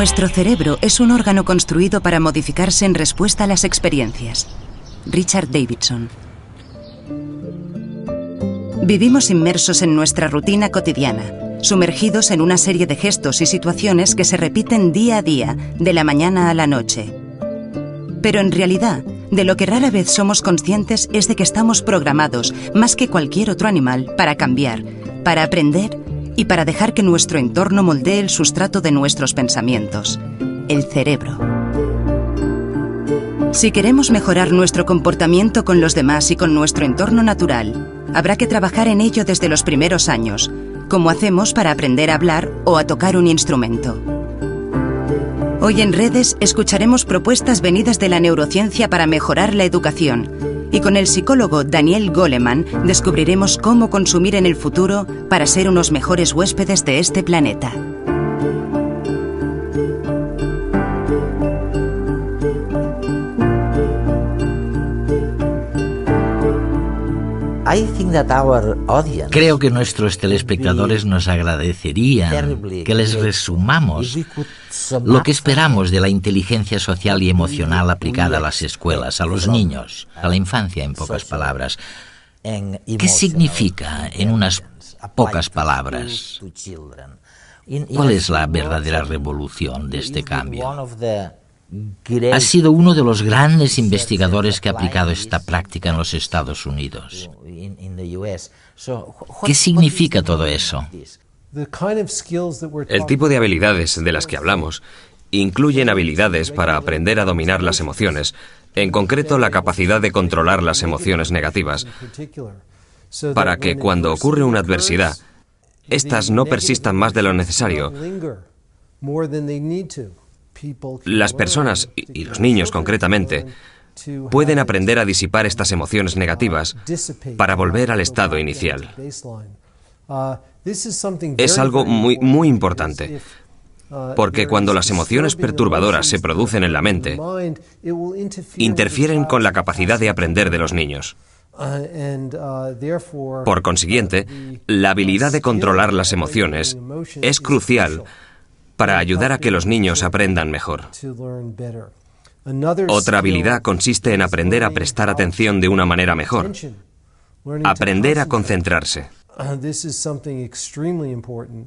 Nuestro cerebro es un órgano construido para modificarse en respuesta a las experiencias. Richard Davidson. Vivimos inmersos en nuestra rutina cotidiana, sumergidos en una serie de gestos y situaciones que se repiten día a día, de la mañana a la noche. Pero en realidad, de lo que rara vez somos conscientes es de que estamos programados, más que cualquier otro animal, para cambiar, para aprender y para dejar que nuestro entorno moldee el sustrato de nuestros pensamientos, el cerebro. Si queremos mejorar nuestro comportamiento con los demás y con nuestro entorno natural, habrá que trabajar en ello desde los primeros años, como hacemos para aprender a hablar o a tocar un instrumento. Hoy en Redes escucharemos propuestas venidas de la neurociencia para mejorar la educación, y con el psicólogo Daniel Goleman descubriremos cómo consumir en el futuro para ser unos mejores huéspedes de este planeta. Creo que nuestros telespectadores nos agradecerían que les resumamos lo que esperamos de la inteligencia social y emocional aplicada a las escuelas, a los niños, a la infancia, en pocas palabras. ¿Qué significa en unas pocas palabras? ¿Cuál es la verdadera revolución de este cambio? Ha sido uno de los grandes investigadores que ha aplicado esta práctica en los Estados Unidos. ¿Qué significa todo eso? El tipo de habilidades de las que hablamos incluyen habilidades para aprender a dominar las emociones, en concreto la capacidad de controlar las emociones negativas, para que cuando ocurre una adversidad, éstas no persistan más de lo necesario. Las personas, y los niños concretamente, pueden aprender a disipar estas emociones negativas para volver al estado inicial. Es algo muy importante, porque cuando las emociones perturbadoras se producen en la mente, interfieren con la capacidad de aprender de los niños. Por consiguiente, la habilidad de controlar las emociones es crucial para ayudar a que los niños aprendan mejor. Otra habilidad consiste en aprender a prestar atención de una manera mejor, aprender a concentrarse.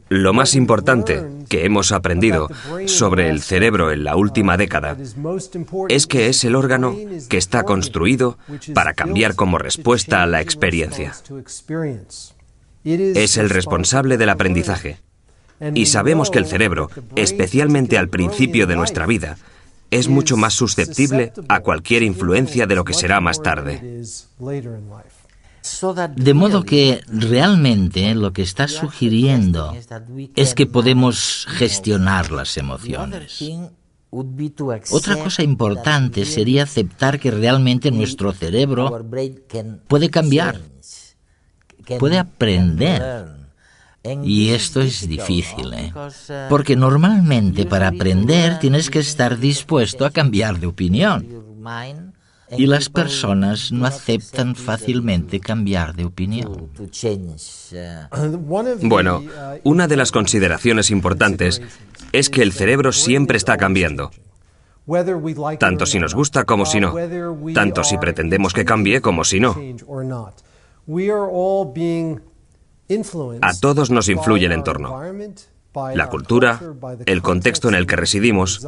Lo más importante que hemos aprendido sobre el cerebro en la última década es que es el órgano que está construido para cambiar como respuesta a la experiencia. Es el responsable del aprendizaje. Y sabemos que el cerebro, especialmente al principio de nuestra vida, es mucho más susceptible a cualquier influencia de lo que será más tarde. De modo que realmente lo que está sugiriendo es que podemos gestionar las emociones. Otra cosa importante sería aceptar que realmente nuestro cerebro puede cambiar, puede aprender. Y esto es difícil, porque normalmente para aprender tienes que estar dispuesto a cambiar de opinión. Y las personas no aceptan fácilmente cambiar de opinión. Bueno, una de las consideraciones importantes es que el cerebro siempre está cambiando. Tanto si nos gusta como si no. Tanto si pretendemos que cambie como si no. A todos nos influye el entorno, la cultura, el contexto en el que residimos,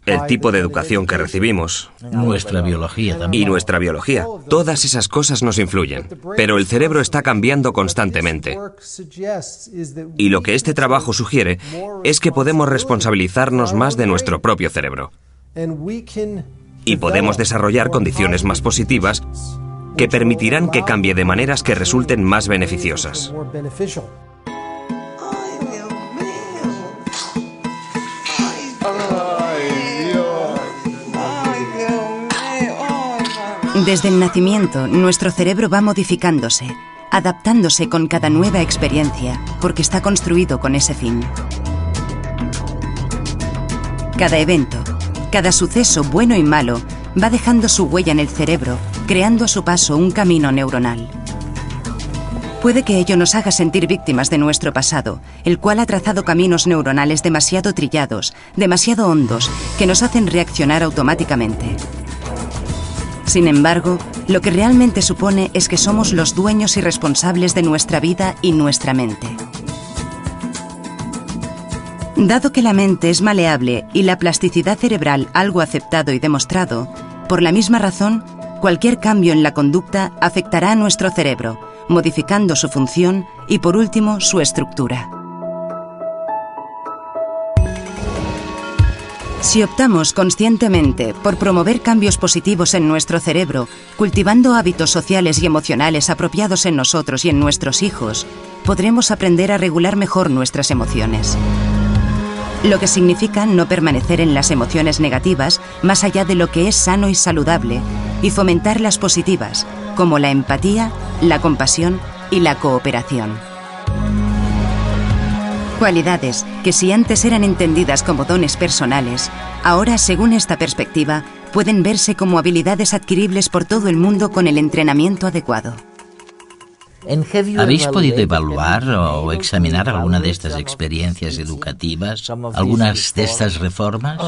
el tipo de educación que recibimos. Nuestra biología también. Y nuestra biología. Todas esas cosas nos influyen. Pero el cerebro está cambiando constantemente. Y lo que este trabajo sugiere es que podemos responsabilizarnos más de nuestro propio cerebro. Y podemos desarrollar condiciones más positivas que permitirán que cambie de maneras que resulten más beneficiosas. Desde el nacimiento, nuestro cerebro va modificándose, adaptándose con cada nueva experiencia, porque está construido con ese fin. Cada evento, cada suceso bueno y malo, va dejando su huella en el cerebro, creando a su paso un camino neuronal. Puede que ello nos haga sentir víctimas de nuestro pasado, el cual ha trazado caminos neuronales demasiado trillados, demasiado hondos, que nos hacen reaccionar automáticamente. Sin embargo, lo que realmente supone es que somos los dueños y responsables de nuestra vida y nuestra mente. Dado que la mente es maleable y la plasticidad cerebral algo aceptado y demostrado, por la misma razón, cualquier cambio en la conducta afectará a nuestro cerebro, modificando su función y, por último, su estructura. Si optamos conscientemente por promover cambios positivos en nuestro cerebro, cultivando hábitos sociales y emocionales apropiados en nosotros y en nuestros hijos, podremos aprender a regular mejor nuestras emociones. Lo que significa no permanecer en las emociones negativas más allá de lo que es sano y saludable, y fomentar las positivas, como la empatía, la compasión y la cooperación. Cualidades que, si antes eran entendidas como dones personales, ahora, según esta perspectiva, pueden verse como habilidades adquiribles por todo el mundo con el entrenamiento adecuado. ¿Habéis podido evaluar o examinar alguna de estas experiencias educativas, algunas de estas reformas?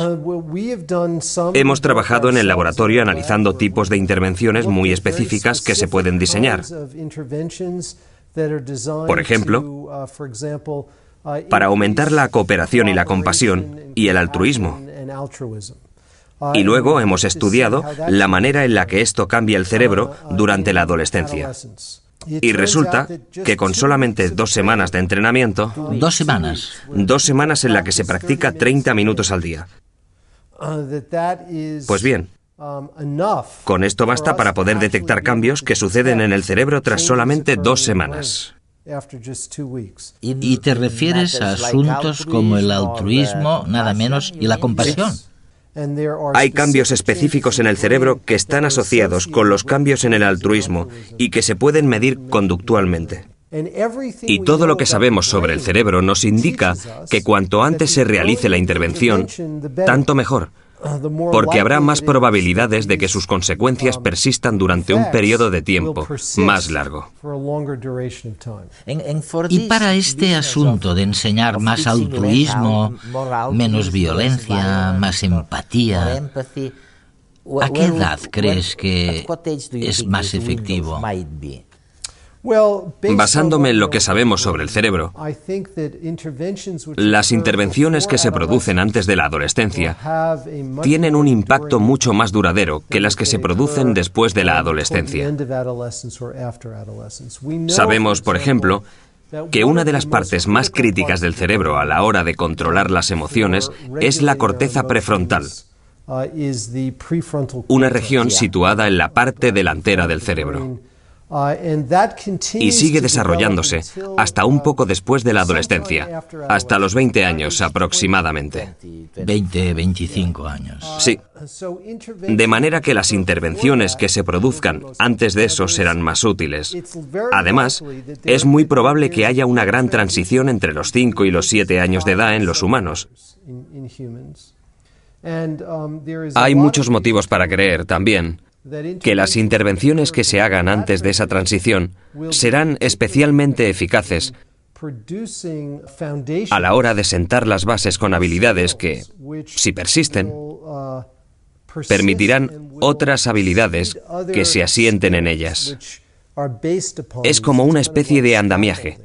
Hemos trabajado en el laboratorio analizando tipos de intervenciones muy específicas que se pueden diseñar. Por ejemplo, para aumentar la cooperación y la compasión y el altruismo. Y luego hemos estudiado la manera en la que esto cambia el cerebro durante la adolescencia. Y resulta que con solamente 2 semanas de entrenamiento... 2 semanas. 2 semanas en la que se practica 30 minutos al día. Pues bien, con esto basta para poder detectar cambios que suceden en el cerebro tras solamente 2 semanas. ¿Y te refieres a asuntos como el altruismo, nada menos, y la compasión? Hay cambios específicos en el cerebro que están asociados con los cambios en el altruismo y que se pueden medir conductualmente. Y todo lo que sabemos sobre el cerebro nos indica que cuanto antes se realice la intervención, tanto mejor, porque habrá más probabilidades de que sus consecuencias persistan durante un periodo de tiempo más largo. Y para este asunto de enseñar más altruismo, menos violencia, más empatía, ¿a qué edad crees que es más efectivo? Basándome en lo que sabemos sobre el cerebro, las intervenciones que se producen antes de la adolescencia tienen un impacto mucho más duradero que las que se producen después de la adolescencia. Sabemos, por ejemplo, que una de las partes más críticas del cerebro a la hora de controlar las emociones es la corteza prefrontal, una región situada en la parte delantera del cerebro. Y sigue desarrollándose hasta un poco después de la adolescencia, hasta los 20 años aproximadamente. 20, 25 años. Sí. De manera que las intervenciones que se produzcan antes de eso serán más útiles. Además, es muy probable que haya una gran transición entre los 5 y los 7 años de edad en los humanos. Hay muchos motivos para creer también que las intervenciones que se hagan antes de esa transición serán especialmente eficaces a la hora de sentar las bases con habilidades que, si persisten, permitirán otras habilidades que se asienten en ellas. Es como una especie de andamiaje.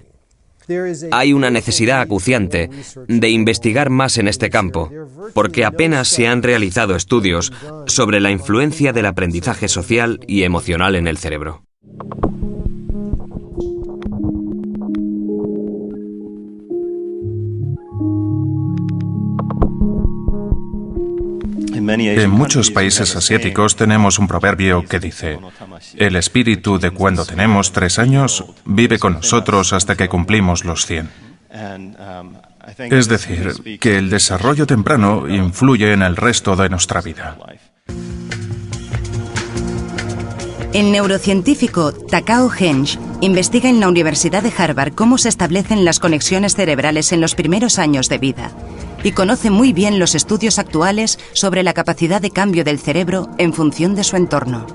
Hay una necesidad acuciante de investigar más en este campo, porque apenas se han realizado estudios sobre la influencia del aprendizaje social y emocional en el cerebro. En muchos países asiáticos tenemos un proverbio que dice: el espíritu de cuando tenemos 3 años vive con nosotros hasta que cumplimos los 100. Es decir, que el desarrollo temprano influye en el resto de nuestra vida. El neurocientífico Takao Henge investiga en la Universidad de Harvard cómo se establecen las conexiones cerebrales en los primeros años de vida y conoce muy bien los estudios actuales sobre la capacidad de cambio del cerebro en función de su entorno.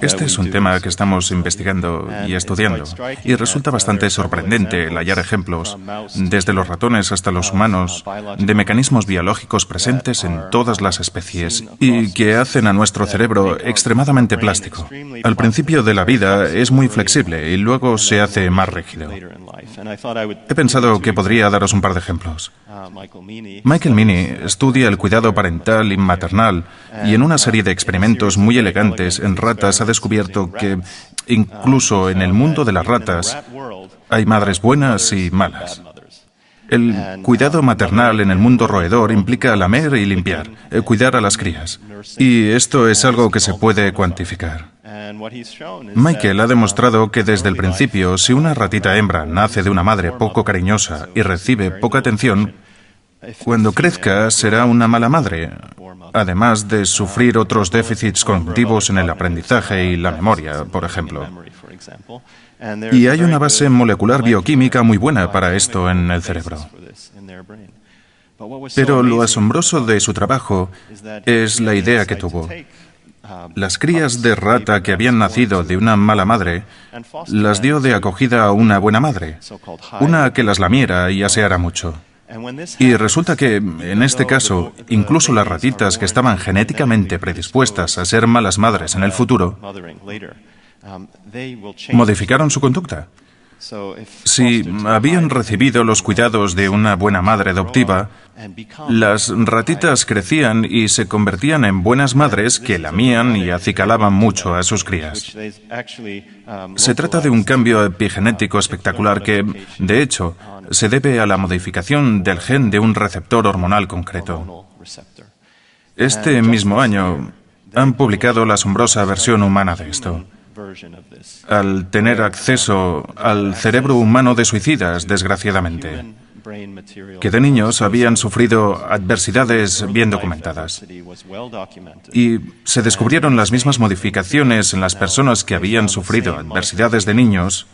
Este es un tema que estamos investigando y estudiando, y resulta bastante sorprendente el hallar ejemplos, desde los ratones hasta los humanos, de mecanismos biológicos presentes en todas las especies y que hacen a nuestro cerebro extremadamente plástico. Al principio de la vida es muy flexible y luego se hace más rígido. He pensado que podría daros un par de ejemplos. Michael Meaney estudia el cuidado parental y maternal y en una serie de experimentos muy elegantes en ratas ha descubierto que incluso en el mundo de las ratas hay madres buenas y malas. El cuidado maternal en el mundo roedor implica lamer y limpiar, cuidar a las crías. Y esto es algo que se puede cuantificar. Michael ha demostrado que desde el principio, si una ratita hembra nace de una madre poco cariñosa y recibe poca atención, cuando crezca será una mala madre, además de sufrir otros déficits cognitivos en el aprendizaje y la memoria, por ejemplo. Y hay una base molecular bioquímica muy buena para esto en el cerebro. Pero lo asombroso de su trabajo es la idea que tuvo. Las crías de rata que habían nacido de una mala madre las dio de acogida a una buena madre, una que las lamiera y aseara mucho. Y resulta que, en este caso, incluso las ratitas que estaban genéticamente predispuestas a ser malas madres en el futuro, modificaron su conducta. Si habían recibido los cuidados de una buena madre adoptiva, las ratitas crecían y se convertían en buenas madres que lamían y acicalaban mucho a sus crías. Se trata de un cambio epigenético espectacular que, de hecho, se debe a la modificación del gen de un receptor hormonal concreto. Este mismo año han publicado la asombrosa versión humana de esto. Al tener acceso al cerebro humano de suicidas, desgraciadamente, que de niños habían sufrido adversidades bien documentadas. Y se descubrieron las mismas modificaciones en las personas que habían sufrido adversidades de niños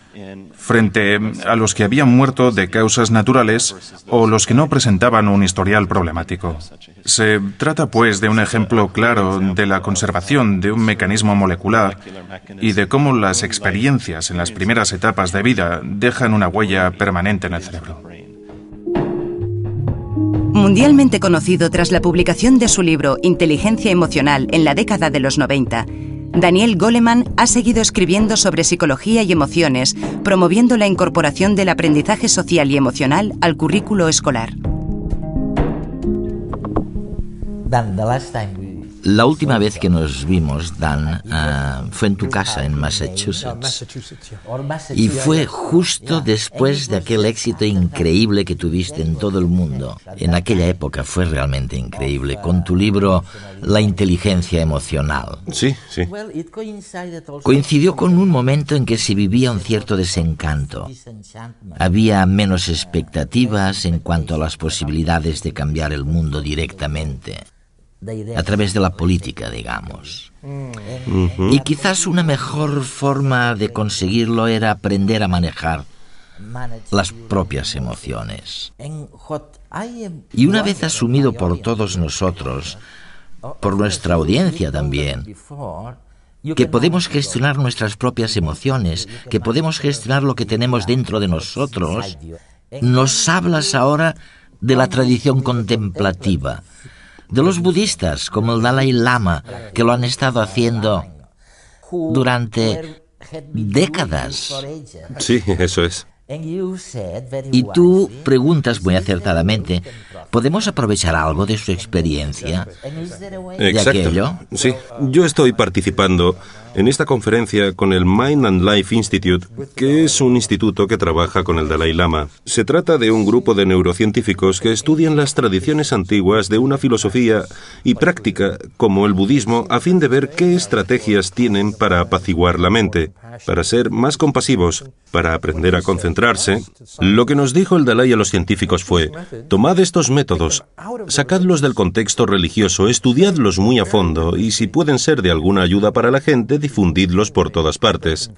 frente a los que habían muerto de causas naturales o los que no presentaban un historial problemático. Se trata, pues, de un ejemplo claro de la conservación de un mecanismo molecular y de cómo las experiencias en las primeras etapas de vida dejan una huella permanente en el cerebro. Mundialmente conocido tras la publicación de su libro Inteligencia emocional en la década de los 90, Daniel Goleman ha seguido escribiendo sobre psicología y emociones, promoviendo la incorporación del aprendizaje social y emocional al currículo escolar. La última vez que nos vimos, Dan, fue en tu casa en Massachusetts. Y fue justo después de aquel éxito increíble que tuviste en todo el mundo. En aquella época fue realmente increíble, con tu libro La inteligencia emocional. Sí. Coincidió con un momento en que se vivía un cierto desencanto. Había menos expectativas en cuanto a las posibilidades de cambiar el mundo directamente, a través de la política, digamos. Y quizás una mejor forma de conseguirlo era aprender a manejar las propias emociones. Y una vez asumido por todos nosotros, por nuestra audiencia también, que podemos gestionar nuestras propias emociones, que podemos gestionar lo que tenemos dentro de nosotros, nos hablas ahora de la tradición contemplativa, de los budistas, como el Dalai Lama, que lo han estado haciendo durante décadas. Sí, eso es. Y tú preguntas muy acertadamente, ¿podemos aprovechar algo de su experiencia? Exacto. ¿De aquello? Sí, yo estoy participando en esta conferencia con el Mind and Life Institute, que es un instituto que trabaja con el Dalai Lama. Se trata de un grupo de neurocientíficos que estudian las tradiciones antiguas de una filosofía y práctica como el budismo a fin de ver qué estrategias tienen para apaciguar la mente, para ser más compasivos, para aprender a concentrarse. Lo que nos dijo el Dalai a los científicos fue: tomad estos métodos, sacadlos del contexto religioso, estudiadlos muy a fondo y si pueden ser de alguna ayuda para la gente, difundidlos por todas partes.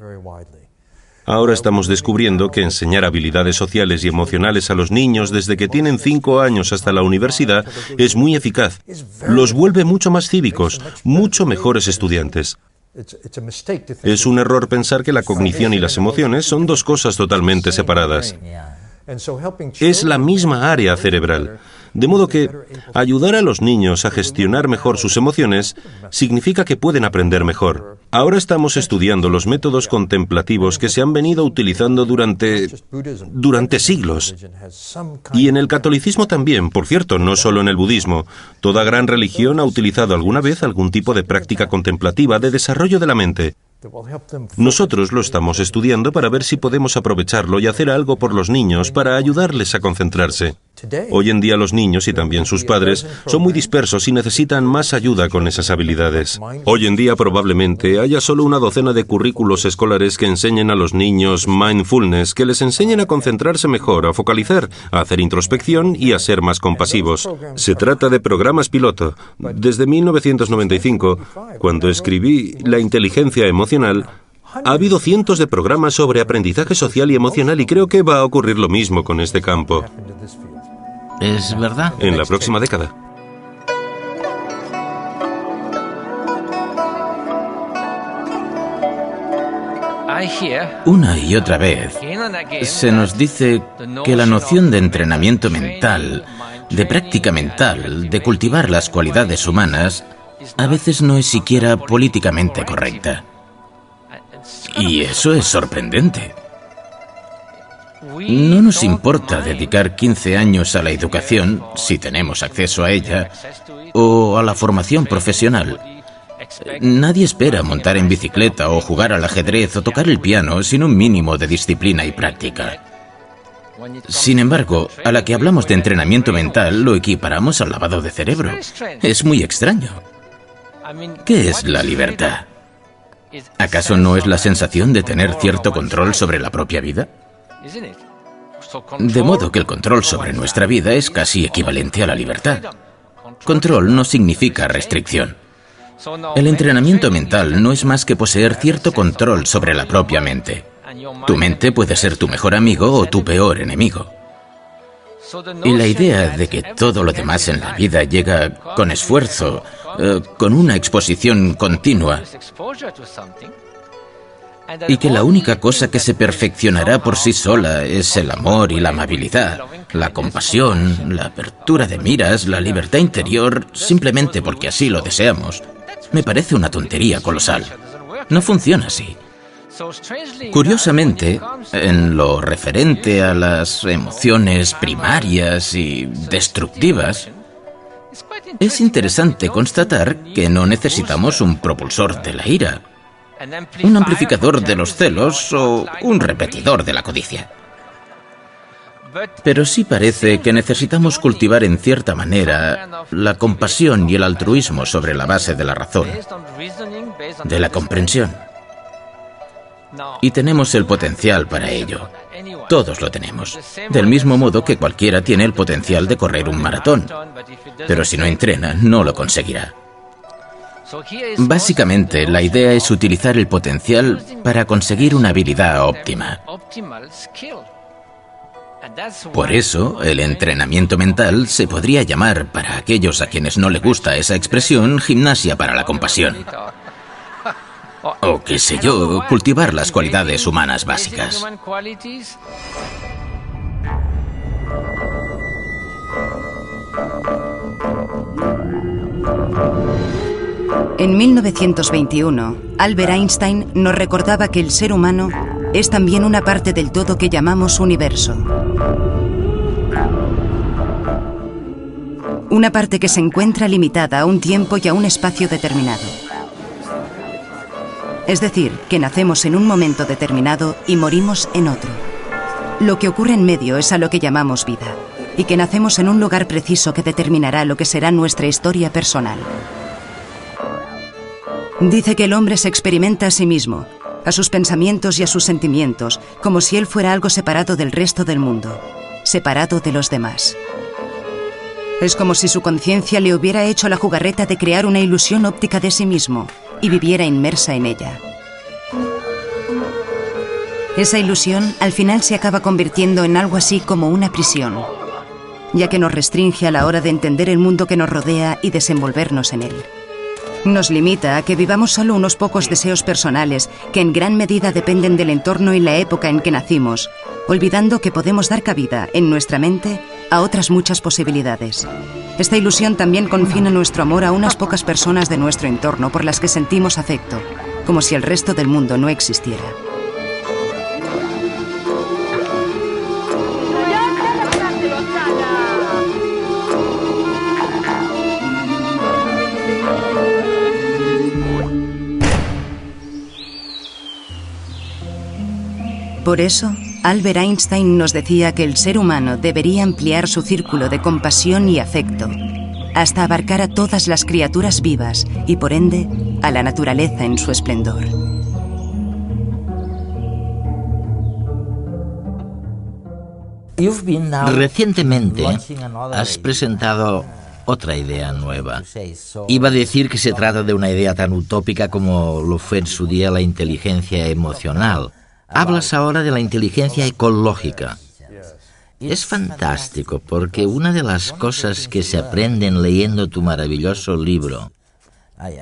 Ahora estamos descubriendo que enseñar habilidades sociales y emocionales a los niños desde que tienen 5 años hasta la universidad es muy eficaz. Los vuelve mucho más cívicos, mucho mejores estudiantes. Es un error pensar que la cognición y las emociones son dos cosas totalmente separadas. Es la misma área cerebral. De modo que ayudar a los niños a gestionar mejor sus emociones significa que pueden aprender mejor. Ahora estamos estudiando los métodos contemplativos que se han venido utilizando durante siglos. Y en el catolicismo también, por cierto, no solo en el budismo. Toda gran religión ha utilizado alguna vez algún tipo de práctica contemplativa de desarrollo de la mente. Nosotros lo estamos estudiando para ver si podemos aprovecharlo y hacer algo por los niños para ayudarles a concentrarse. Hoy en día los niños y también sus padres son muy dispersos y necesitan más ayuda con esas habilidades. Hoy en día probablemente haya solo una docena de currículos escolares que enseñen a los niños mindfulness, que les enseñen a concentrarse mejor, a focalizar, a hacer introspección y a ser más compasivos. Se trata de programas piloto. Desde 1995, cuando escribí La inteligencia emocional, ha habido cientos de programas sobre aprendizaje social y emocional y creo que va a ocurrir lo mismo con este campo. ¿Es verdad? En la próxima década. Una y otra vez se nos dice que la noción de entrenamiento mental, de práctica mental, de cultivar las cualidades humanas, a veces no es siquiera políticamente correcta. Y eso es sorprendente. No nos importa dedicar 15 años a la educación, si tenemos acceso a ella, o a la formación profesional. Nadie espera montar en bicicleta o jugar al ajedrez o tocar el piano sin un mínimo de disciplina y práctica. Sin embargo, a la que hablamos de entrenamiento mental lo equiparamos al lavado de cerebro. Es muy extraño. ¿Qué es la libertad? ¿Acaso no es la sensación de tener cierto control sobre la propia vida? De modo que el control sobre nuestra vida es casi equivalente a la libertad. Control no significa restricción. El entrenamiento mental no es más que poseer cierto control sobre la propia mente. Tu mente puede ser tu mejor amigo o tu peor enemigo. Y la idea de que todo lo demás en la vida llega con esfuerzo, con una exposición continua, y que la única cosa que se perfeccionará por sí sola es el amor y la amabilidad, la compasión, la apertura de miras, la libertad interior, simplemente porque así lo deseamos, me parece una tontería colosal. No funciona así. Curiosamente, en lo referente a las emociones primarias y destructivas, es interesante constatar que no necesitamos un propulsor de la ira, un amplificador de los celos o un repetidor de la codicia. Pero sí parece que necesitamos cultivar en cierta manera la compasión y el altruismo sobre la base de la razón, de la comprensión. Y tenemos el potencial para ello. Todos lo tenemos. Del mismo modo que cualquiera tiene el potencial de correr un maratón. Pero si no entrena, no lo conseguirá. Básicamente, la idea es utilizar el potencial para conseguir una habilidad óptima. Por eso, el entrenamiento mental se podría llamar, para aquellos a quienes no les gusta esa expresión, gimnasia para la compasión. O qué sé yo, cultivar las cualidades humanas básicas. En 1921, Albert Einstein nos recordaba que el ser humano es también una parte del todo que llamamos universo. Una parte que se encuentra limitada a un tiempo y a un espacio determinado. Es decir, que nacemos en un momento determinado y morimos en otro. Lo que ocurre en medio es a lo que llamamos vida, y que nacemos en un lugar preciso que determinará lo que será nuestra historia personal. Dice que el hombre se experimenta a sí mismo, a sus pensamientos y a sus sentimientos, como si él fuera algo separado del resto del mundo, separado de los demás. Es como si su conciencia le hubiera hecho la jugarreta de crear una ilusión óptica de sí mismo y viviera inmersa en ella. Esa ilusión al final se acaba convirtiendo en algo así como una prisión, ya que nos restringe a la hora de entender el mundo que nos rodea y desenvolvernos en él. Nos limita a que vivamos solo unos pocos deseos personales que en gran medida dependen del entorno y la época en que nacimos, olvidando que podemos dar cabida en nuestra mente a otras muchas posibilidades. Esta ilusión también confina nuestro amor a unas pocas personas de nuestro entorno por las que sentimos afecto, como si el resto del mundo no existiera. Por eso, Albert Einstein nos decía que el ser humano debería ampliar su círculo de compasión y afecto, hasta abarcar a todas las criaturas vivas y, por ende, a la naturaleza en su esplendor. Recientemente has presentado otra idea nueva. Iba a decir que se trata de una idea tan utópica como lo fue en su día la inteligencia emocional. Hablas ahora de la inteligencia ecológica. Es fantástico porque una de las cosas que se aprenden leyendo tu maravilloso libro,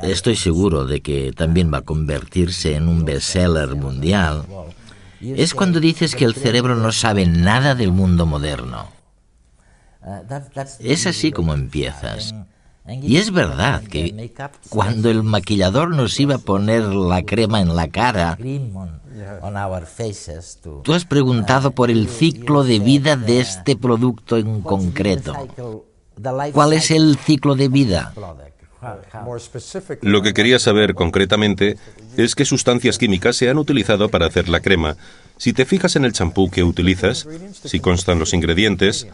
estoy seguro de que también va a convertirse en un bestseller mundial, es cuando dices que el cerebro no sabe nada del mundo moderno. Es así como empiezas. Y es verdad que cuando el maquillador nos iba a poner la crema en la cara, tú has preguntado por el ciclo de vida de este producto en concreto. ¿Cuál es el ciclo de vida? Lo que quería saber concretamente es qué sustancias químicas se han utilizado para hacer la crema. Si te fijas en el champú que utilizas, si constan los ingredientes,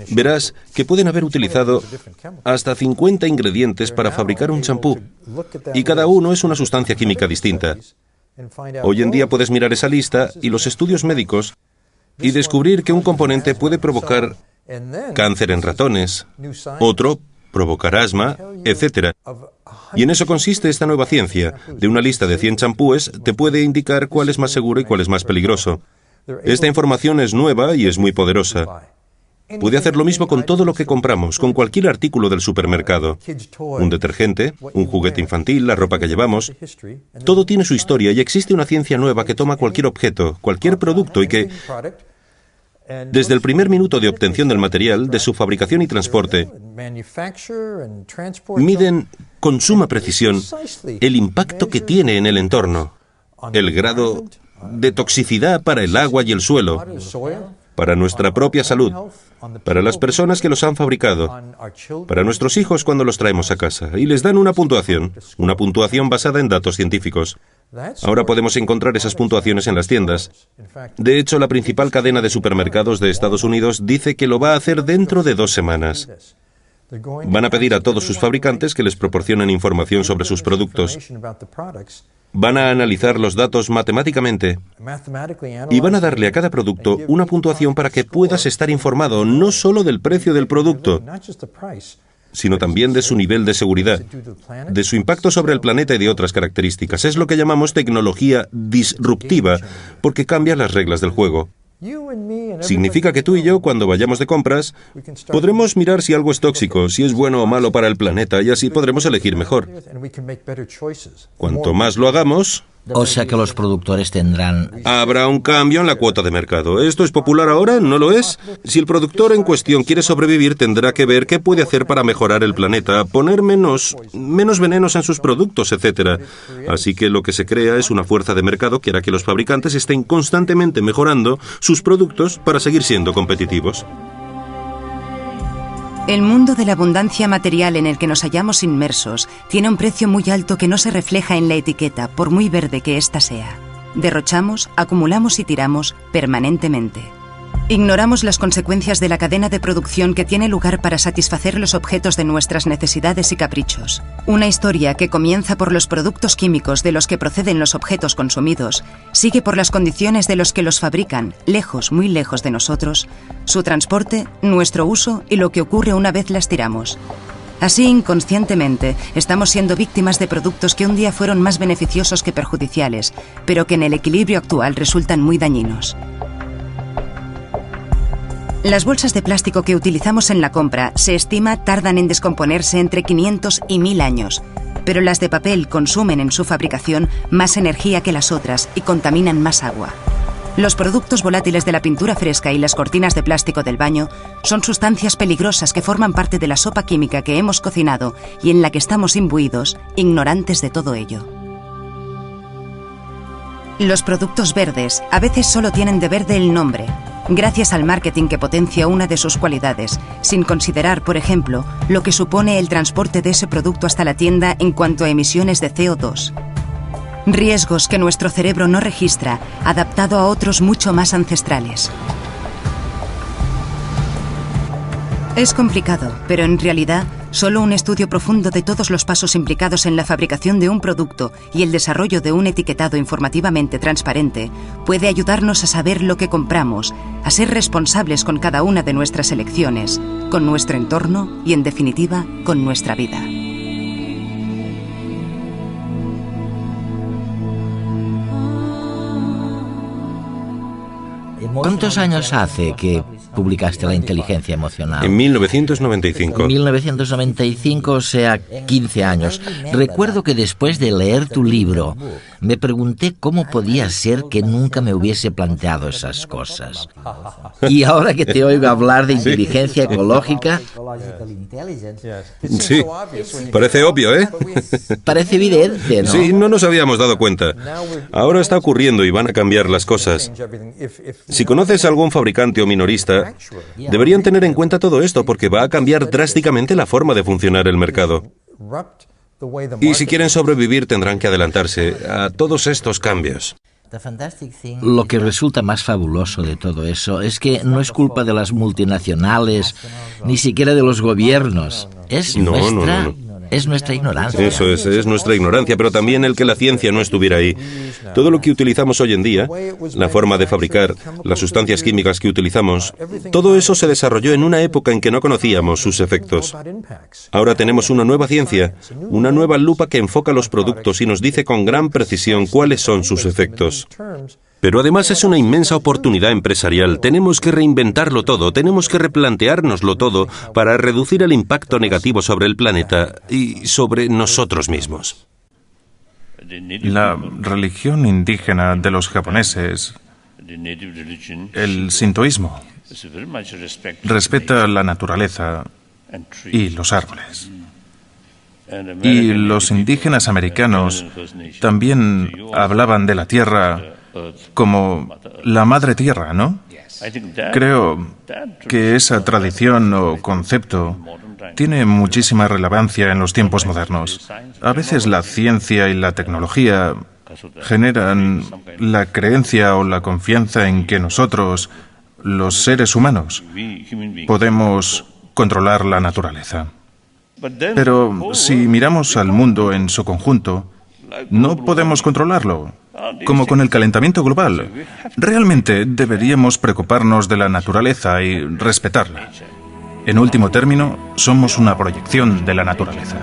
verás que pueden haber utilizado hasta 50 ingredientes para fabricar un champú, y cada uno es una sustancia química distinta. Hoy en día puedes mirar esa lista y los estudios médicos y descubrir que un componente puede provocar cáncer en ratones, otro provocar asma, etc. Y en eso consiste esta nueva ciencia. De una lista de 100 champúes te puede indicar cuál es más seguro y cuál es más peligroso. Esta información es nueva y es muy poderosa. Puede hacer lo mismo con todo lo que compramos, con cualquier artículo del supermercado. Un detergente, un juguete infantil, la ropa que llevamos. Todo tiene su historia y existe una ciencia nueva que toma cualquier objeto, cualquier producto y que, desde el primer minuto de obtención del material, de su fabricación y transporte, miden con suma precisión el impacto que tiene en el entorno, el grado de toxicidad para el agua y el suelo, para nuestra propia salud, para las personas que los han fabricado, para nuestros hijos cuando los traemos a casa, y les dan una puntuación basada en datos científicos. Ahora podemos encontrar esas puntuaciones en las tiendas. De hecho, la principal cadena de supermercados de Estados Unidos dice que lo va a hacer dentro de 2 semanas. Van a pedir a todos sus fabricantes que les proporcionen información sobre sus productos. Van a analizar los datos matemáticamente y van a darle a cada producto una puntuación para que puedas estar informado no solo del precio del producto, sino también de su nivel de seguridad, de su impacto sobre el planeta y de otras características. Es lo que llamamos tecnología disruptiva, porque cambia las reglas del juego. Significa que tú y yo, cuando vayamos de compras, podremos mirar si algo es tóxico, si es bueno o malo para el planeta, y así podremos elegir mejor. Cuanto más lo hagamos... O sea que los productores tendrán... Habrá un cambio en la cuota de mercado. ¿Esto es popular ahora? ¿No lo es? Si el productor en cuestión quiere sobrevivir, tendrá que ver qué puede hacer para mejorar el planeta, poner menos venenos en sus productos, etc. Así que lo que se crea es una fuerza de mercado que hará que los fabricantes estén constantemente mejorando sus productos para seguir siendo competitivos. El mundo de la abundancia material en el que nos hallamos inmersos tiene un precio muy alto que no se refleja en la etiqueta, por muy verde que ésta sea. Derrochamos, acumulamos y tiramos permanentemente. Ignoramos las consecuencias de la cadena de producción que tiene lugar para satisfacer los objetos de nuestras necesidades y caprichos. Una historia que comienza por los productos químicos de los que proceden los objetos consumidos, sigue por las condiciones de los que los fabrican, lejos, muy lejos de nosotros, su transporte, nuestro uso y lo que ocurre una vez las tiramos. Así, inconscientemente, estamos siendo víctimas de productos que un día fueron más beneficiosos que perjudiciales, pero que en el equilibrio actual resultan muy dañinos. Las bolsas de plástico que utilizamos en la compra, se estima, tardan en descomponerse entre 500 y 1000 años. pero las de papel consumen en su fabricación más energía que las otras y contaminan más agua. Los productos volátiles de la pintura fresca y las cortinas de plástico del baño son sustancias peligrosas que forman parte de la sopa química que hemos cocinado y en la que estamos imbuidos, ignorantes de todo ello. Los productos verdes a veces solo tienen de verde el nombre, gracias al marketing que potencia una de sus cualidades, sin considerar, por ejemplo, lo que supone el transporte de ese producto hasta la tienda en cuanto a emisiones de CO2. Riesgos que nuestro cerebro no registra, adaptado a otros mucho más ancestrales. Es complicado, pero en realidad, solo un estudio profundo de todos los pasos implicados en la fabricación de un producto y el desarrollo de un etiquetado informativamente transparente puede ayudarnos a saber lo que compramos, a ser responsables con cada una de nuestras elecciones, con nuestro entorno y, en definitiva, con nuestra vida. ¿Cuántos años hace que publicaste La inteligencia emocional? En 1995. En 1995, o sea, 15 años. Recuerdo que después de leer tu libro, me pregunté cómo podía ser que nunca me hubiese planteado esas cosas. Y ahora que te oigo hablar de inteligencia ecológica... Sí, parece obvio, ¿eh? Parece evidente, ¿no? Sí, no nos habíamos dado cuenta. Ahora está ocurriendo y van a cambiar las cosas. Si conoces a algún fabricante o minorista, deberían tener en cuenta todo esto porque va a cambiar drásticamente la forma de funcionar el mercado. Y si quieren sobrevivir tendrán que adelantarse a todos estos cambios. Lo que resulta más fabuloso de todo eso es que no es culpa de las multinacionales, ni siquiera de los gobiernos. Es nuestra ignorancia. Eso es nuestra ignorancia, pero también el que la ciencia no estuviera ahí. Todo lo que utilizamos hoy en día, la forma de fabricar, las sustancias químicas que utilizamos, todo eso se desarrolló en una época en que no conocíamos sus efectos. Ahora tenemos una nueva ciencia, una nueva lupa que enfoca los productos y nos dice con gran precisión cuáles son sus efectos. Pero además es una inmensa oportunidad empresarial. Tenemos que reinventarlo todo, tenemos que replanteárnoslo todo para reducir el impacto negativo sobre el planeta y sobre nosotros mismos. La religión indígena de los japoneses, el sintoísmo, respeta la naturaleza y los árboles. Y los indígenas americanos también hablaban de la tierra como la madre tierra, ¿no? Creo que esa tradición o concepto tiene muchísima relevancia en los tiempos modernos. A veces la ciencia y la tecnología generan la creencia o la confianza en que nosotros, los seres humanos, podemos controlar la naturaleza. Pero si miramos al mundo en su conjunto, no podemos controlarlo, como con el calentamiento global. Realmente deberíamos preocuparnos de la naturaleza y respetarla. En último término, somos una proyección de la naturaleza.